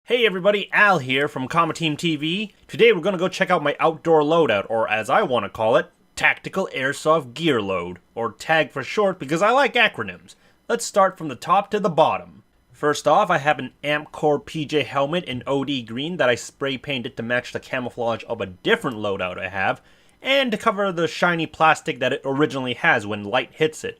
Hey everybody, Al here from Comma Team TV. Today we're going to go check out my outdoor loadout, or as I want to call it, Tactical Airsoft Gear Load, or TAG for short because I like acronyms. Let's start from the top to the bottom. First off, I have an Amcor PJ helmet in OD green that I spray painted to match the camouflage of a different loadout I have, and to cover the shiny plastic that it originally has when light hits it.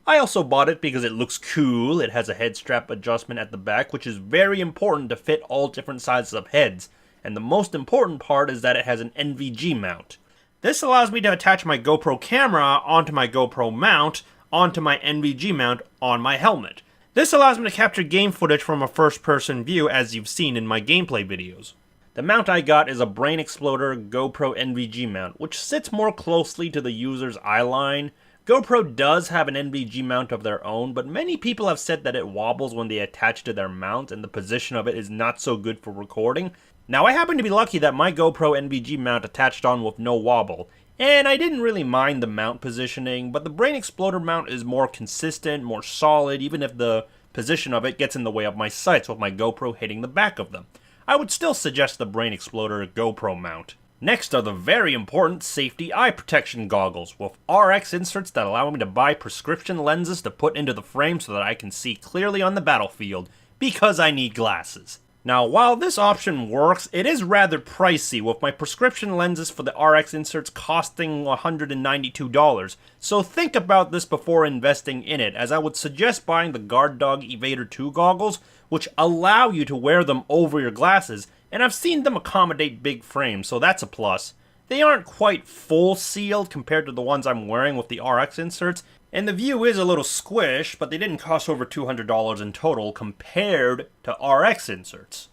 I also bought it because it looks cool. It has a head strap adjustment at the back, which is very important to fit all different sizes of heads. And the most important part is that it has an NVG mount. This allows me to attach my GoPro camera onto my GoPro mount, onto my NVG mount on my helmet. This allows me to capture game footage from a first-person view as you've seen in my gameplay videos. The mount I got is a Brain Exploder GoPro NVG mount, which sits more closely to the user's eye line. GoPro does have an NVG mount of their own, but many people have said that it wobbles when they attach to their mount and the position of it is not so good for recording. Now I happen to be lucky that my GoPro NVG mount attached on with no wobble, and I didn't really mind the mount positioning, but the Brain Exploder mount is more consistent, more solid, even if the position of it gets in the way of my sights with my GoPro hitting the back of them. I would still suggest the Brain Exploder GoPro mount. Next are the very important safety eye protection goggles with RX inserts that allow me to buy prescription lenses to put into the frame so that I can see clearly on the battlefield, because I need glasses. Now, while this option works, it is rather pricey, with my prescription lenses for the RX inserts costing $192, so think about this before investing in it, as I would suggest buying the Guard Dog Evader 2 goggles, which allow you to wear them over your glasses, and I've seen them accommodate big frames, so that's a plus. They aren't quite full sealed compared to the ones I'm wearing with the RX inserts, and the view is a little squish, but they didn't cost over $200 in total compared to RX inserts.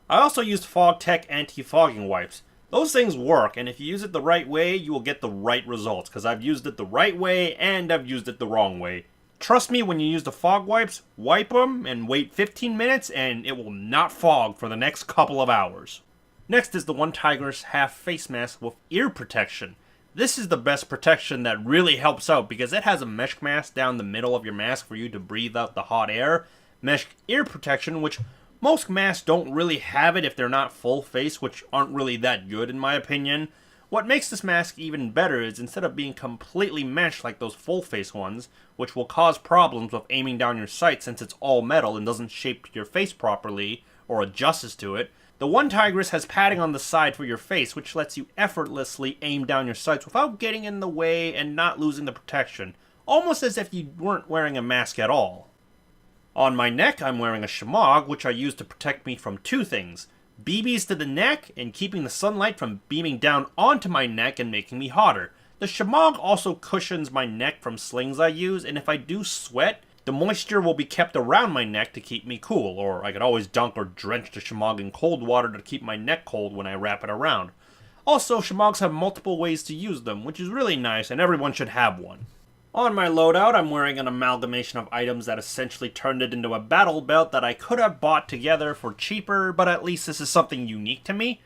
I also used FogTech anti-fogging wipes. Those things work, and if you use it the right way, you will get the right results, because I've used it the right way and I've used it the wrong way. Trust me, when you use the fog wipes, wipe them and wait 15 minutes and it will not fog for the next couple of hours. Next is the One Tigris half face mask with ear protection. This is the best protection that really helps out because it has a mesh mask down the middle of your mask for you to breathe out the hot air. Mesh ear protection, which most masks don't really have it if they're not full face, which aren't really that good in my opinion. What makes this mask even better is instead of being completely meshed like those full face ones, which will cause problems with aiming down your sight since it's all metal and doesn't shape your face properly or adjusts to it, the One Tigris has padding on the side for your face, which lets you effortlessly aim down your sights without getting in the way and not losing the protection, almost as if you weren't wearing a mask at all. On my neck, I'm wearing a Shemagh, which I use to protect me from two things: BBs to the neck and keeping the sunlight from beaming down onto my neck and making me hotter. The Shemagh also cushions my neck from slings I use, and if I do sweat, the moisture will be kept around my neck to keep me cool, or I could always dunk or drench the Shemagh in cold water to keep my neck cold when I wrap it around. Also, Shemaghs have multiple ways to use them, which is really nice, and everyone should have one. On my loadout, I'm wearing an amalgamation of items that essentially turned it into a battle belt that I could have bought together for cheaper, but at least this is something unique to me.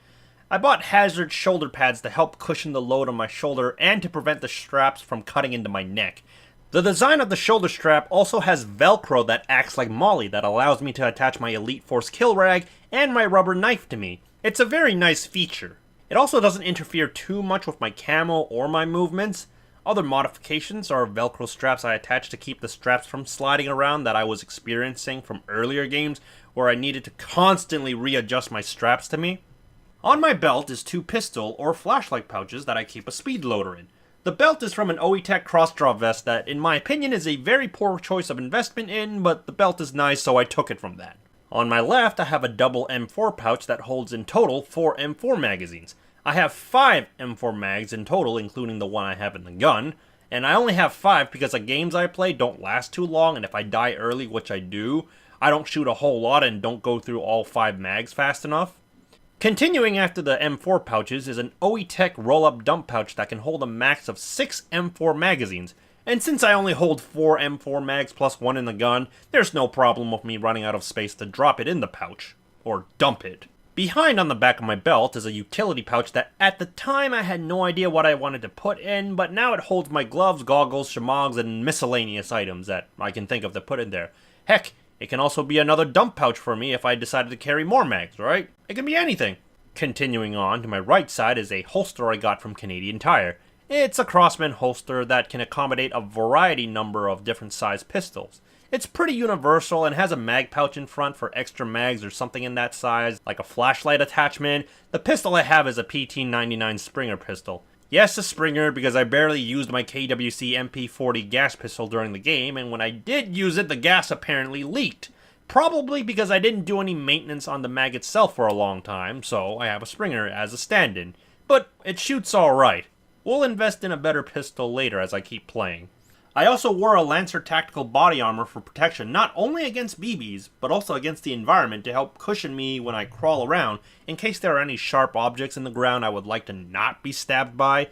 I bought Hazard shoulder pads to help cushion the load on my shoulder and to prevent the straps from cutting into my neck. The design of the shoulder strap also has Velcro that acts like Molly that allows me to attach my Elite Force kill rag and my rubber knife to me. It's a very nice feature. It also doesn't interfere too much with my camo or my movements. Other modifications are Velcro straps I attach to keep the straps from sliding around that I was experiencing from earlier games where I needed to constantly readjust my straps to me. On my belt is two pistol or flashlight pouches that I keep a speed loader in. The belt is from an OE Tech Crossdraw vest that in my opinion is a very poor choice of investment in, but the belt is nice so I took it from that. On my left I have a double M4 pouch that holds in total 4 M4 magazines. I have 5 M4 mags in total, including the one I have in the gun, and I only have 5 because the games I play don't last too long, and if I die early, which I do, I don't shoot a whole lot and don't go through all 5 mags fast enough. Continuing after the M4 pouches is an OE Tech roll-up dump pouch that can hold a max of 6 M4 magazines, and since I only hold 4 M4 mags plus 1 in the gun, there's no problem with me running out of space to drop it in the pouch, or dump it. Behind on the back of my belt is a utility pouch that at the time I had no idea what I wanted to put in, but now it holds my gloves, goggles, Shemaghs, and miscellaneous items that I can think of to put in there. Heck, It can also be another dump pouch for me if I decided to carry more mags, right? It can be anything. Continuing on, to my right side is a holster I got from Canadian Tire. It's a Crosman Holster that can accommodate a variety number of different size pistols. It's pretty universal and has a mag pouch in front for extra mags or something in that size, like a flashlight attachment. The pistol I have is a PT-99 Springer pistol. Yes, a Springer because I barely used my KWC MP40 gas pistol during the game, and when I did use it, the gas apparently leaked. Probably because I didn't do any maintenance on the mag itself for a long time, so I have a Springer as a stand-in. But it shoots alright. We'll invest in a better pistol later as I keep playing. I also wore a Lancer tactical body armor for protection not only against BBs, but also against the environment to help cushion me when I crawl around in case there are any sharp objects in the ground I would like to not be stabbed by.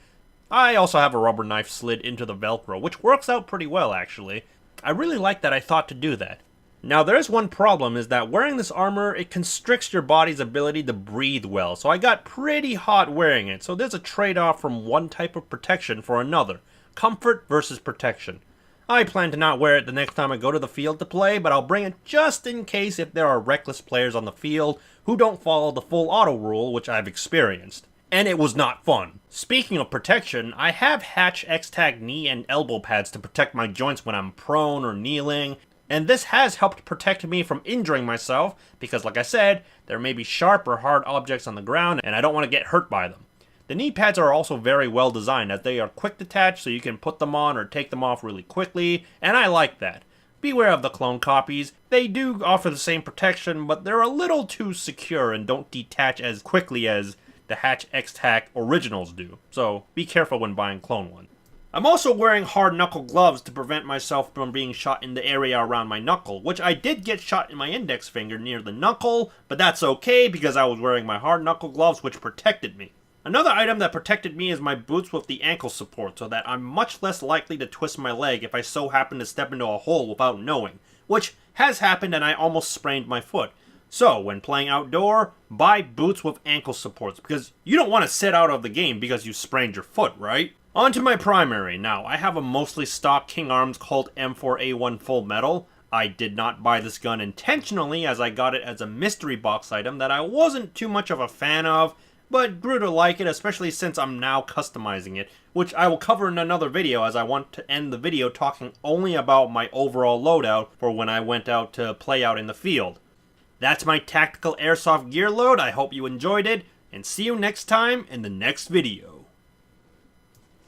I also have a rubber knife slid into the Velcro, which works out pretty well actually. I really like that I thought to do that. Now there's one problem, is that wearing this armor, it constricts your body's ability to breathe well, so I got pretty hot wearing it, so there's a trade-off from one type of protection for another. Comfort versus protection. I plan to not wear it the next time I go to the field to play, but I'll bring it just in case if there are reckless players on the field who don't follow the full auto rule, which I've experienced. And it was not fun. Speaking of protection, I have HatchXtak Knee and Elbow pads to protect my joints when I'm prone or kneeling, and this has helped protect me from injuring myself because, like I said, there may be sharp or hard objects on the ground and I don't want to get hurt by them. The knee pads are also very well designed as they are quick detach so you can put them on or take them off really quickly, and I like that. Beware of the clone copies. They do offer the same protection, but they're a little too secure and don't detach as quickly as the HatchXtak originals do, so be careful when buying clone ones. I'm also wearing hard knuckle gloves to prevent myself from being shot in the area around my knuckle, which I did get shot in my index finger near the knuckle, but that's okay because I was wearing my hard knuckle gloves which protected me. Another item that protected me is my boots with the ankle support, so that I'm much less likely to twist my leg if I so happen to step into a hole without knowing, which has happened and I almost sprained my foot. So, when playing outdoor, buy boots with ankle supports, because you don't want to sit out of the game because you sprained your foot, right? On to my primary. Now, I have a mostly stock King Arms Colt M4A1 full metal. I did not buy this gun intentionally as I got it as a mystery box item that I wasn't too much of a fan of, but grew to like it, especially since I'm now customizing it, which I will cover in another video as I want to end the video talking only about my overall loadout for when I went out to play out in the field. That's my tactical airsoft gear load. I hope you enjoyed it, and see you next time in the next video.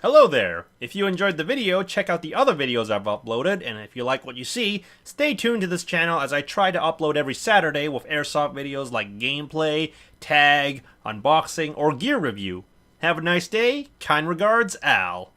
Hello there! If you enjoyed the video, check out the other videos I've uploaded, and if you like what you see, stay tuned to this channel as I try to upload every Saturday with airsoft videos like gameplay, tag, unboxing, or gear review. Have a nice day. Kind regards, Al.